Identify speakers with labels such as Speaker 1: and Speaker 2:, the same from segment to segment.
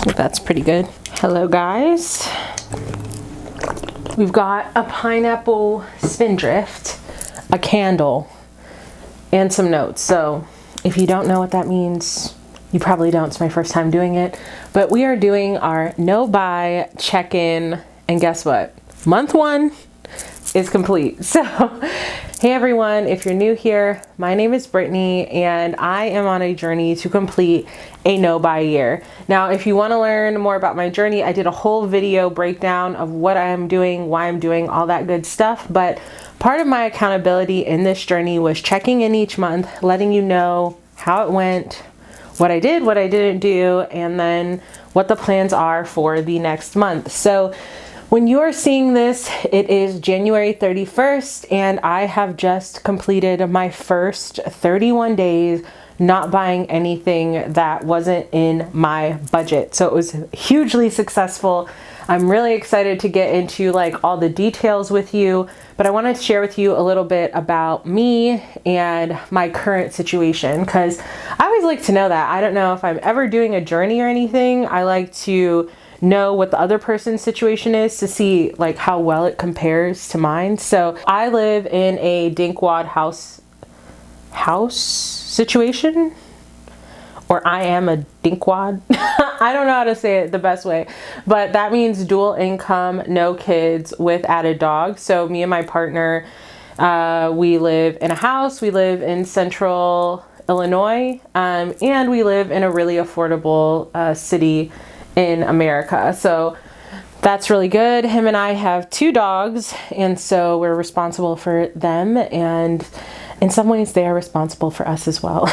Speaker 1: That's pretty good. Hello guys. We've got a pineapple spindrift, a candle, and some notes. So if you don't know what that means, you probably don't. It's my first time doing it. But we are doing our no-buy check-in, and guess what? Month 1 is complete. So hey everyone, if you're new here, my name is Brittney and I am on a journey to complete a no-buy year. Now, if you want to learn more about my journey, I did a whole video breakdown of what I'm doing, why I'm doing, all that good stuff. But part of my accountability in this journey was checking in each month, letting you know how it went, what I did, what I didn't do, and then what the plans are for the next month. So when you are seeing this, it is January 31st, and I have just completed my first 31 days not buying anything that wasn't in my budget. So it was hugely successful. I'm really excited to get into like all the details with you, but I wanted to share with you a little bit about me and my current situation, because I always like to know that. I don't know if I'm ever doing a journey or anything. I like to know what the other person's situation is to see like how well it compares to mine. So I live in a dinkwad house situation, or I am a dinkwad. I don't know how to say it the best way, but that means dual income, no kids with added dog. So me and my partner, we live in a house. We live in central Illinois, and we live in a really affordable city in America. So that's really good. Him and I have 2 dogs, and so we're responsible for them, and in some ways they are responsible for us as well.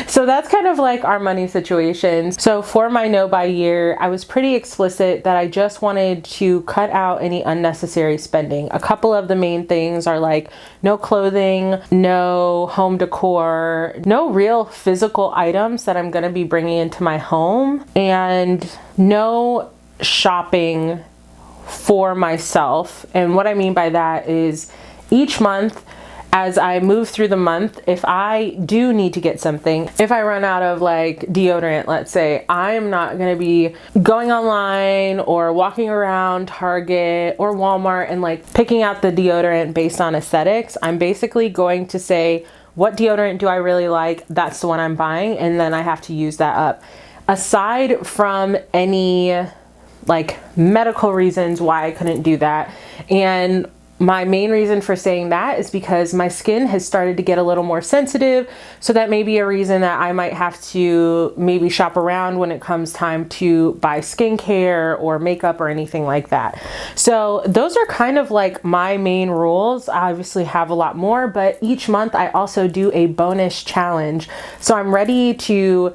Speaker 1: So that's kind of like our money situation. So for my no-buy year, I was pretty explicit that I just wanted to cut out any unnecessary spending. A couple of the main things are like no clothing, no home decor, no real physical items that I'm going to be bringing into my home, and no shopping for myself. And what I mean by that is each month, as I move through the month, if I do need to get something, if I run out of like deodorant, let's say, I'm not going to be going online or walking around Target or Walmart and like picking out the deodorant based on aesthetics. I'm basically going to say, what deodorant do I really like? That's the one I'm buying, and then I have to use that up. Aside from any like medical reasons why I couldn't do that, and my main reason for saying that is because my skin has started to get a little more sensitive. So that may be a reason that I might have to maybe shop around when it comes time to buy skincare or makeup or anything like that. So those are kind of like my main rules. I obviously have a lot more, but each month I also do a bonus challenge. So I'm ready to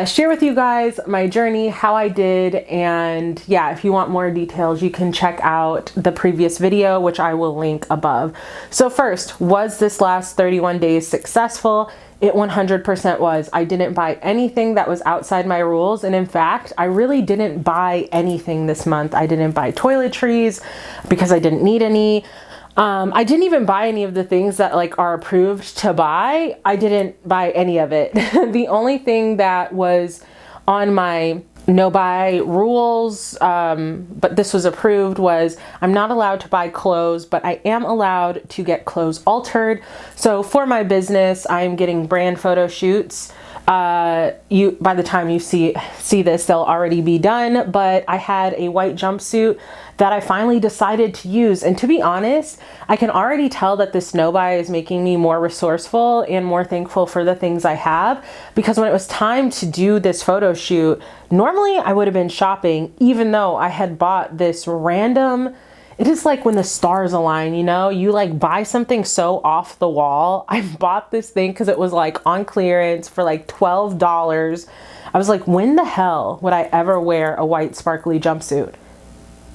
Speaker 1: share with you guys my journey, how I did, and yeah, if you want more details, you can check out the previous video, which I will link above. So first, was this last 31 days successful? It 100% was. I didn't buy anything that was outside my rules, and in fact, I really didn't buy anything this month. I didn't buy toiletries because I didn't need any. I didn't even buy any of the things that like are approved to buy. I didn't buy any of it. The only thing that was on my no buy rules, but this was approved, was I'm not allowed to buy clothes, but I am allowed to get clothes altered. So for my business, I'm getting brand photo shoots. By the time you see this, they'll already be done, but I had a white jumpsuit that I finally decided to use. And to be honest, I can already tell that this no-buy is making me more resourceful and more thankful for the things I have, because when it was time to do this photo shoot, normally I would have been shopping, even though I had bought this random, it is like when the stars align, you know, you like buy something so off the wall. I bought this thing because it was like on clearance for like $12. I was like, when the hell would I ever wear a white sparkly jumpsuit?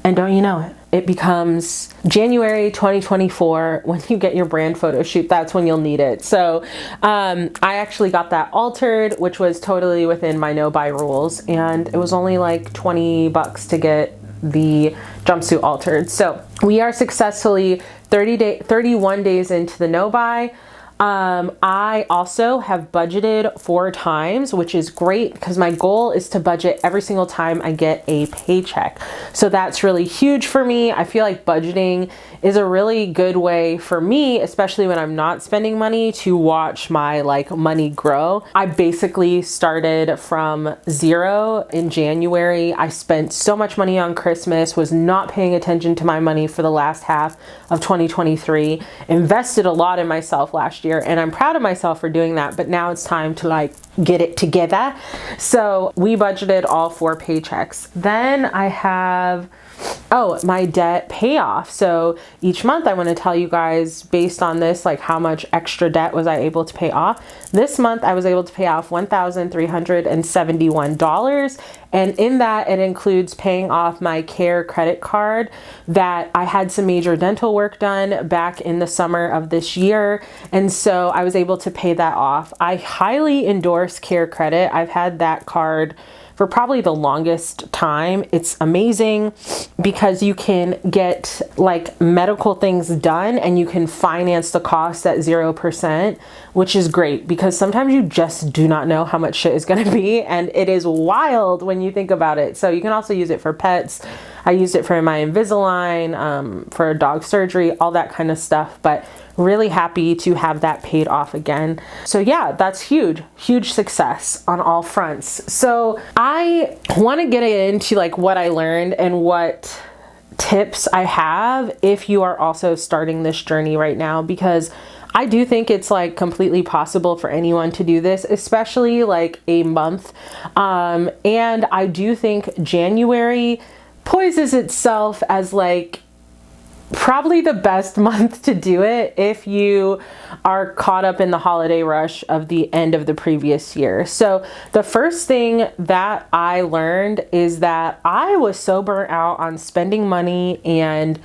Speaker 1: And don't you know it? It becomes January 2024 when you get your brand photo shoot. That's when you'll need it. So I actually got that altered, which was totally within my no-buy rules. And it was only like 20 bucks to get the jumpsuit altered. So we are successfully 31 days into the no-buy. I also have budgeted 4 times, which is great because my goal is to budget every single time I get a paycheck. So that's really huge for me. I feel like budgeting is a really good way for me, especially when I'm not spending money, to watch my like money grow. I basically started from 0 in January. I spent so much money on Christmas, was not paying attention to my money for the last half of 2023, invested a lot in myself last year, and I'm proud of myself for doing that, but now it's time to like get it together. So we budgeted all 4 paychecks. Then I have my debt payoff. So each month I want to tell you guys based on this, like how much extra debt was I able to pay off. This month I was able to pay off $1,371. And in that, it includes paying off my Care credit card that I had some major dental work done back in the summer of this year. And so I was able to pay that off. I highly endorse Care credit. I've had that card for probably the longest time. It's amazing because you can get like medical things done and you can finance the cost at 0%, which is great because sometimes you just do not know how much shit is going to be, and it is wild when you think about it. So you can also use it for pets. I used it for my Invisalign, for dog surgery, all that kind of stuff, but really happy to have that paid off again. So yeah, that's huge success on all fronts. So I want to get into like what I learned and what tips I have if you are also starting this journey right now, because I do think it's like completely possible for anyone to do this, especially like a month. And I do think January poises itself as like probably the best month to do it if you are caught up in the holiday rush of the end of the previous year. So the first thing that I learned is that I was so burnt out on spending money and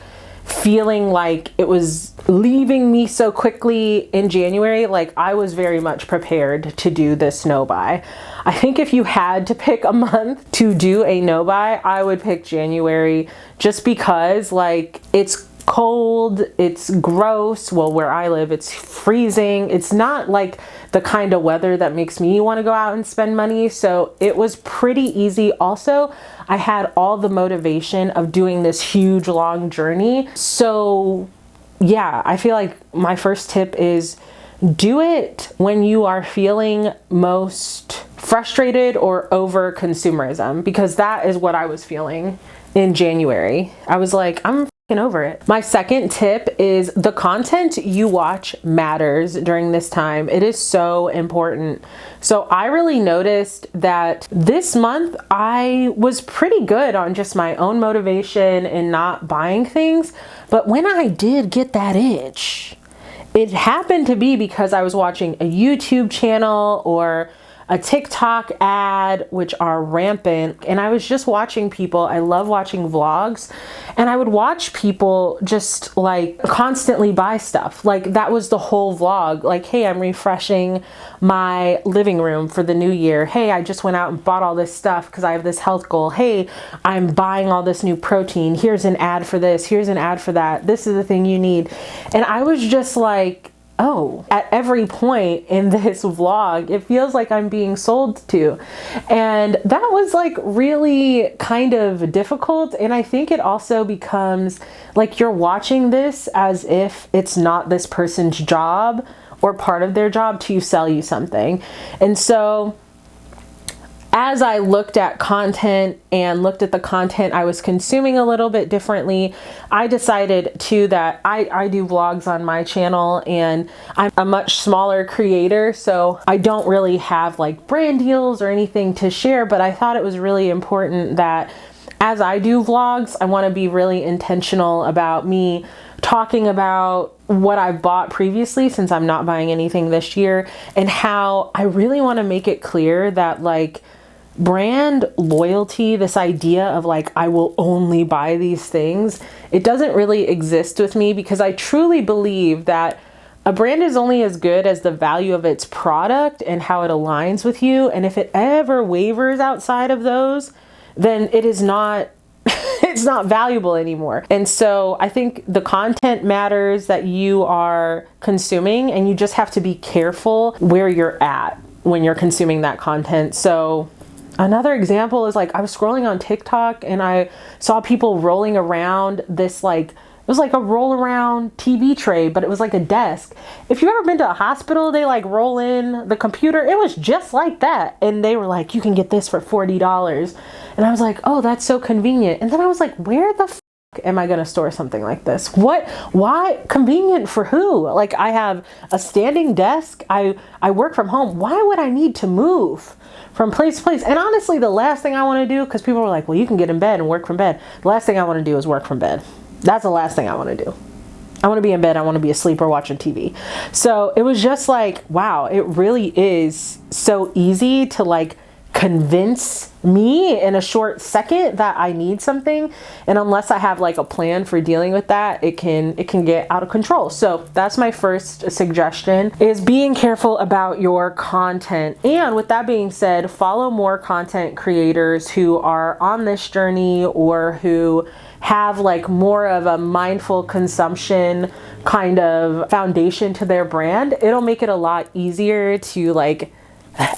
Speaker 1: feeling like it was leaving me so quickly in January. Like I was very much prepared to do this no buy. I think if you had to pick a month to do a no buy, I would pick January, just because like it's cold, it's gross. Well, where I live, it's freezing. It's not like the kind of weather that makes me want to go out and spend money. So it was pretty easy. Also, I had all the motivation of doing this huge long journey. So yeah, I feel like my first tip is do it when you are feeling most frustrated or over consumerism, because that is what I was feeling in January. I was like, I'm over it. My second tip is the content you watch matters during this time. It is so important. So I really noticed that this month I was pretty good on just my own motivation and not buying things. But when I did get that itch, it happened to be because I was watching a YouTube channel or a TikTok ad, which are rampant. And I was just watching people. I love watching vlogs, and I would watch people just like constantly buy stuff. Like that was the whole vlog. Like, hey, I'm refreshing my living room for the new year. Hey, I just went out and bought all this stuff because I have this health goal. Hey, I'm buying all this new protein. Here's an ad for this. Here's an ad for that. This is the thing you need. And I was just like, oh, at every point in this vlog, it feels like I'm being sold to. And that was like really kind of difficult. And I think it also becomes like you're watching this as if it's not this person's job or part of their job to sell you something. And so as I looked at content and looked at the content I was consuming a little bit differently, I decided too that I do vlogs on my channel, and I'm a much smaller creator, so I don't really have like brand deals or anything to share, but I thought it was really important that as I do vlogs, I want to be really intentional about me talking about what I've bought previously, since I'm not buying anything this year, and how I really want to make it clear that like brand loyalty, this idea of like, I will only buy these things, it doesn't really exist with me, because I truly believe that a brand is only as good as the value of its product and how it aligns with you. And if it ever wavers outside of those, then it is not, it's not valuable anymore. And so I think the content matters that you are consuming, and you just have to be careful where you're at when you're consuming that content. So another example is like I was scrolling on TikTok and I saw people rolling around this like, it was like a roll around TV tray, but it was like a desk. If you've ever been to a hospital, they like roll in the computer. It was just like that. And they were like, you can get this for $40. And I was like, oh, that's so convenient. And then I was like, where the f am I going to store something like this? What? Why? Convenient for who? Like I have a standing desk. I work from home. Why would I need to move from place to place? And honestly, the last thing I want to do, because people were like, well, you can get in bed and work from bed. The last thing I want to do is work from bed. That's the last thing I want to do. I want to be in bed. I want to be asleep or watching TV. So it was just like, wow, it really is so easy to like convince me in a short second that I need something. And unless I have like a plan for dealing with that, it can get out of control. So that's my first suggestion, is being careful about your content. And with that being said, follow more content creators who are on this journey or who have like more of a mindful consumption kind of foundation to their brand. It'll make it a lot easier to like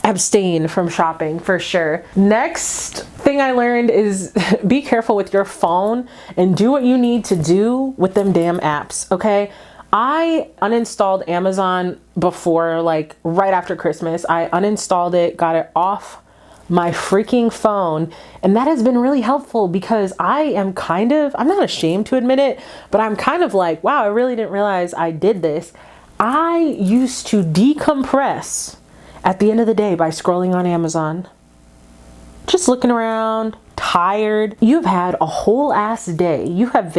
Speaker 1: abstain from shopping for sure. Next thing I learned is be careful with your phone and do what you need to do with them damn apps, okay? I uninstalled Amazon before, like right after Christmas. I uninstalled it, got it off my freaking phone, and that has been really helpful because I am kind of, I'm not ashamed to admit it, but I'm kind of like, wow, I really didn't realize I did this. I used to decompress at the end of the day by scrolling on Amazon, just looking around, tired. You've had a whole ass day. You have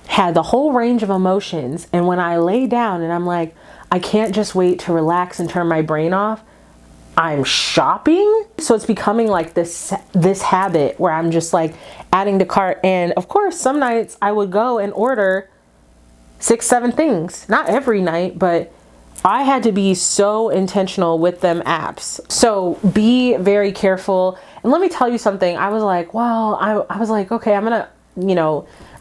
Speaker 1: had the whole range of emotions. And when I lay down and I'm like, I can't just wait to relax and turn my brain off, I'm shopping. So it's becoming like this habit where I'm just like adding to cart. And of course, some nights I would go and order 6, 7 things. Not every night, but I had to be so intentional with them apps. So be very careful. And let me tell you something. I was like, well, I was like, okay, I'm gonna,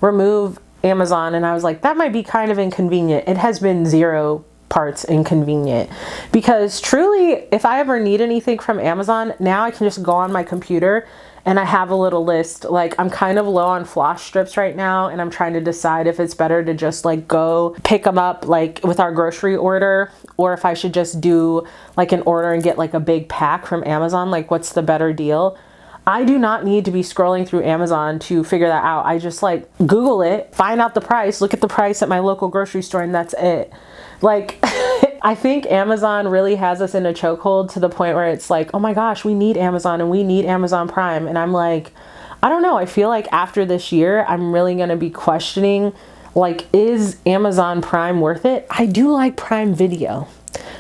Speaker 1: remove Amazon. And I was like, that might be kind of inconvenient. It has been 0 parts inconvenient, because truly, if I ever need anything from Amazon, now I can just go on my computer and I have a little list. Like I'm kind of low on floss strips right now, and I'm trying to decide if it's better to just like go pick them up like with our grocery order, or if I should just do like an order and get like a big pack from Amazon. Like what's the better deal? I do not need to be scrolling through Amazon to figure that out. I just like Google it, find out the price, look at the price at my local grocery store, and that's it. Like, I think Amazon really has us in a chokehold to the point where it's like, oh my gosh, we need Amazon and we need Amazon Prime. And I'm like, I don't know. I feel like after this year, I'm really going to be questioning, like, is Amazon Prime worth it? I do like Prime Video.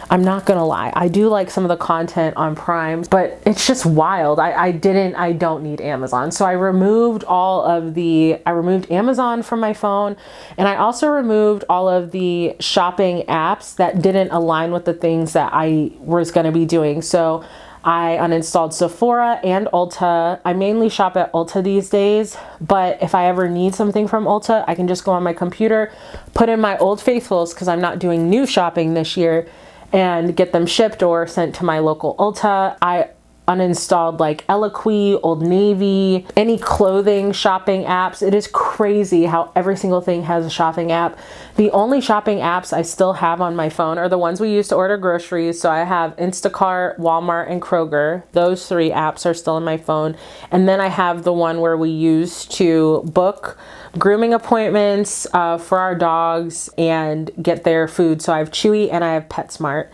Speaker 1: I'm not gonna lie. I do like some of the content on Prime, but it's just wild. I don't need Amazon. So I removed I removed Amazon from my phone, and I also removed all of the shopping apps that didn't align with the things that I was gonna be doing. So I uninstalled Sephora and Ulta. I mainly shop at Ulta these days, but if I ever need something from Ulta, I can just go on my computer, put in my Old Faithfuls, because I'm not doing new shopping this year, and get them shipped or sent to my local Ulta. I uninstalled like Eloquii, Old Navy, any clothing shopping apps. It is crazy how every single thing has a shopping app. The only shopping apps I still have on my phone are the ones we use to order groceries. So I have Instacart, Walmart, and Kroger. Those 3 apps are still on my phone. And then I have the one where we use to book grooming appointments for our dogs and get their food. So I have Chewy and I have PetSmart,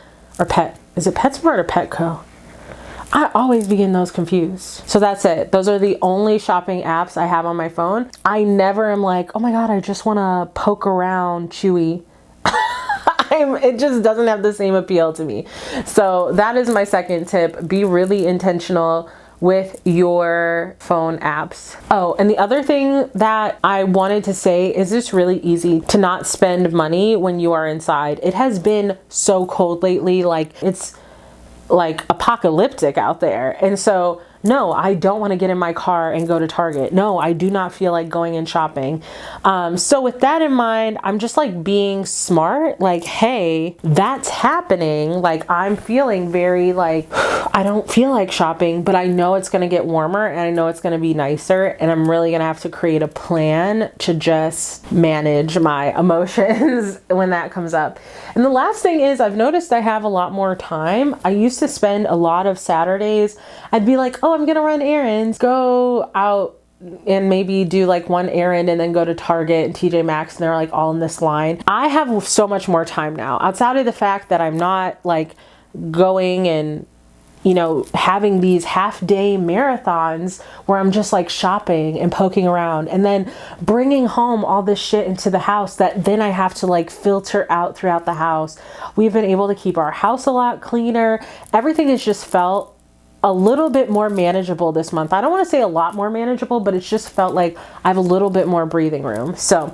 Speaker 1: is it PetSmart or Petco? I always be getting those confused. So that's it. Those are the only shopping apps I have on my phone. I never am like, oh my God, I just want to poke around Chewy. It just doesn't have the same appeal to me. So that is my second tip. Be really intentional with your phone apps. Oh, and the other thing that I wanted to say is it's really easy to not spend money when you are inside. It has been so cold lately. Like it's like apocalyptic out there. And so No, I don't want to get in my car and go to Target. No, I do not feel like going and shopping. So with that in mind, I'm just like being smart. Like, hey, that's happening. Like, I'm feeling very like, I don't feel like shopping, but I know it's going to get warmer and I know it's going to be nicer. And I'm really going to have to create a plan to just manage my emotions when that comes up. And the last thing is, I've noticed I have a lot more time. I used to spend a lot of Saturdays. I'd be like, oh, I'm going to run errands, go out and maybe do like one errand and then go to Target and TJ Maxx, and they're like all in this line. I have so much more time now, outside of the fact that I'm not like going and, you know, having these half-day marathons where I'm just like shopping and poking around and then bringing home all this shit into the house that then I have to like filter out throughout the house. We've been able to keep our house a lot cleaner. Everything has just felt a little bit more manageable this month. I don't want to say a lot more manageable, but it's just felt like I have a little bit more breathing room. So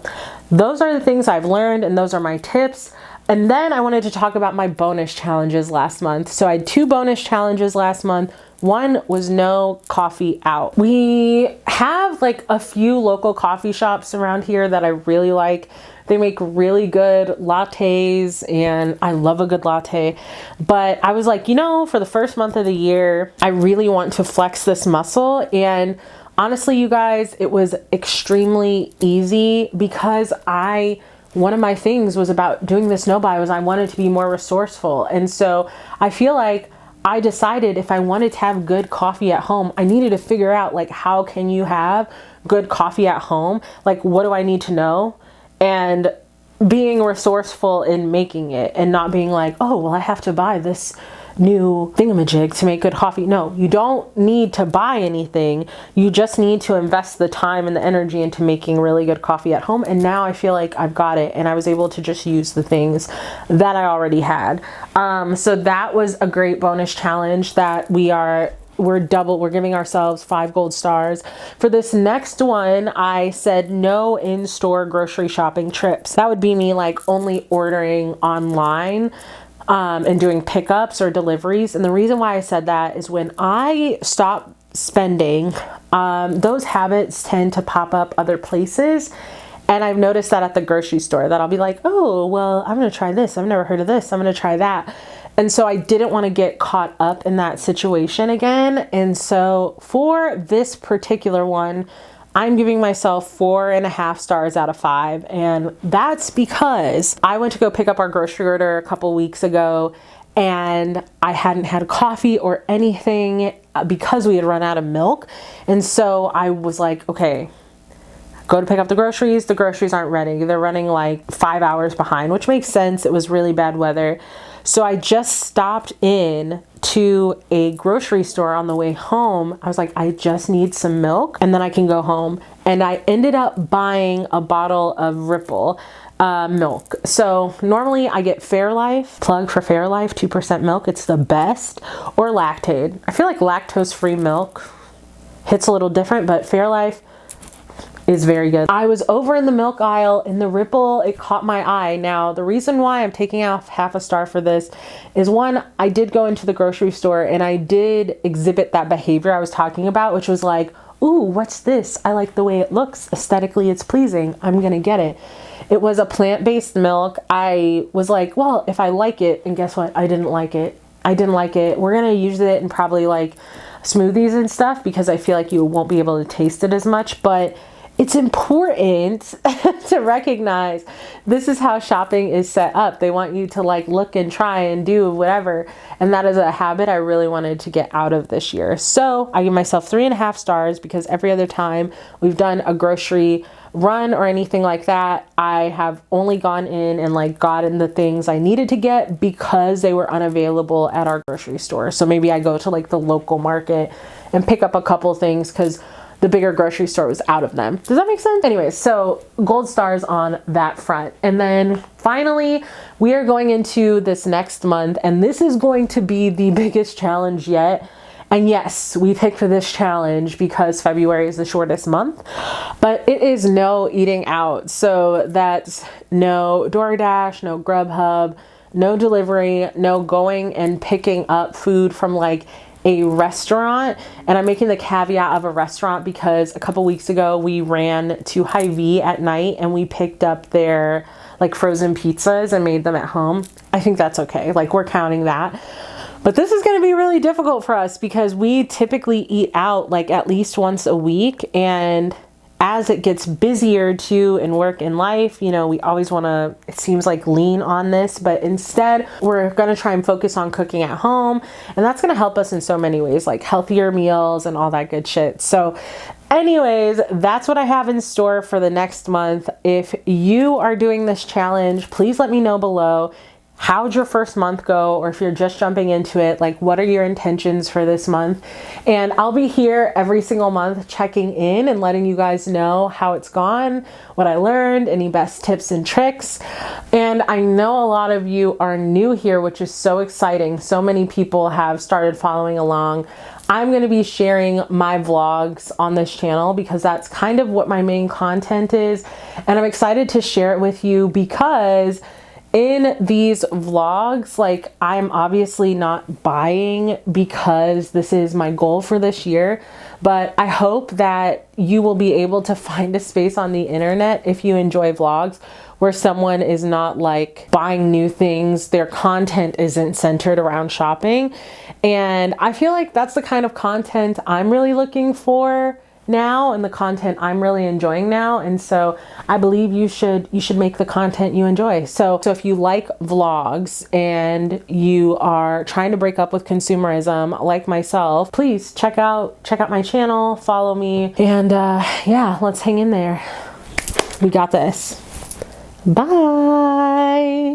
Speaker 1: those are the things I've learned, and those are my tips. And then I wanted to talk about my bonus challenges last month. So I had 2 bonus challenges last month. One was no coffee out. We have like a few local coffee shops around here that I really like. They make really good lattes and I love a good latte. But I was like, you know, for the first month of the year, I really want to flex this muscle. And honestly, you guys, it was extremely easy because one of my things was about doing this no buy was I wanted to be more resourceful. And so I feel like I decided if I wanted to have good coffee at home, I needed to figure out like, how can you have good coffee at home? Like, what do I need to know? And being resourceful in making it and not being like, oh, well, I have to buy this new thingamajig to make good coffee. No, you don't need to buy anything. You just need to invest the time and the energy into making really good coffee at home. And now I feel like I've got it and I was able to just use the things that I already had. So that was a great bonus challenge that we're giving ourselves 5 gold stars. For this next one, I said no in-store grocery shopping trips. That would be me like only ordering online and doing pickups or deliveries. And the reason why I said that is when I stop spending, those habits tend to pop up other places. And I've noticed that at the grocery store that I'll be like, oh, well, I'm going to try this. I've never heard of this. I'm going to try that. And so I didn't want to get caught up in that situation again. And so for this particular one, I'm giving myself 4.5 stars out of 5. And that's because I went to go pick up our grocery order a couple weeks ago and I hadn't had coffee or anything because we had run out of milk. And so I was like, okay, go to pick up the groceries aren't ready. They're running like 5 hours behind, which makes sense. It was really bad weather. So I just stopped in to a grocery store on the way home. I was like, I just need some milk and then I can go home. And I ended up buying a bottle of Ripple milk. So normally I get Fairlife, plug for Fairlife, 2% milk. It's the best. Or Lactaid. I feel like lactose-free milk hits a little different, but Fairlife is very good. I was over in the milk aisle in the Ripple. It caught my eye. Now, the reason why I'm taking off 1/2 star for this is one, I did go into the grocery store and I did exhibit that behavior I was talking about, which was like, ooh, what's this? I like the way it looks. Aesthetically, it's pleasing. I'm gonna get it. It was a plant-based milk. I was like, well, if I like it, and guess what? I didn't like it. We're gonna use it in probably like smoothies and stuff because I feel like you won't be able to taste it as much, but it's important to recognize this is how shopping is set up. They want you to like look and try and do whatever. And that is a habit I really wanted to get out of this year. So I give myself 3.5 stars because every other time we've done a grocery run or anything like that, I have only gone in and like gotten the things I needed to get because they were unavailable at our grocery store. So maybe I go to like the local market and pick up a couple things because the bigger grocery store was out of them. Does that make sense? Anyways, so gold stars on that front. And then finally, we are going into this next month, and this is going to be the biggest challenge yet. And yes, we picked this challenge because February is the shortest month, but it is no eating out. So that's no DoorDash, no Grubhub, no delivery, no going and picking up food from like a restaurant, and I'm making the caveat of a restaurant because a couple weeks ago we ran to Hy-Vee at night and we picked up their like frozen pizzas and made them at home. I think that's okay. Like, we're counting that. But this is going to be really difficult for us because we typically eat out like at least once a week, and as it gets busier too in work and life, you know, we always want to, it seems like, lean on this, but instead we're going to try and focus on cooking at home, and that's going to help us in so many ways, like healthier meals and all that good shit. So anyways, that's what I have in store for the next month. If you are doing this challenge, please let me know below. How'd your first month go? Or if you're just jumping into it, like, what are your intentions for this month? And I'll be here every single month checking in and letting you guys know how it's gone, what I learned, any best tips and tricks. And I know a lot of you are new here, which is so exciting. So many people have started following along. I'm going to be sharing my vlogs on this channel because that's kind of what my main content is. And I'm excited to share it with you because in these vlogs, like, I'm obviously not buying because this is my goal for this year, but I hope that you will be able to find a space on the internet if you enjoy vlogs where someone is not like buying new things, their content isn't centered around shopping. And I feel like that's the kind of content I'm really looking for now, and the content I'm really enjoying now. And so I believe you should make the content you enjoy. So if you like vlogs and you are trying to break up with consumerism like myself, please check out my channel, follow me, and yeah, let's hang in there. We got this. Bye.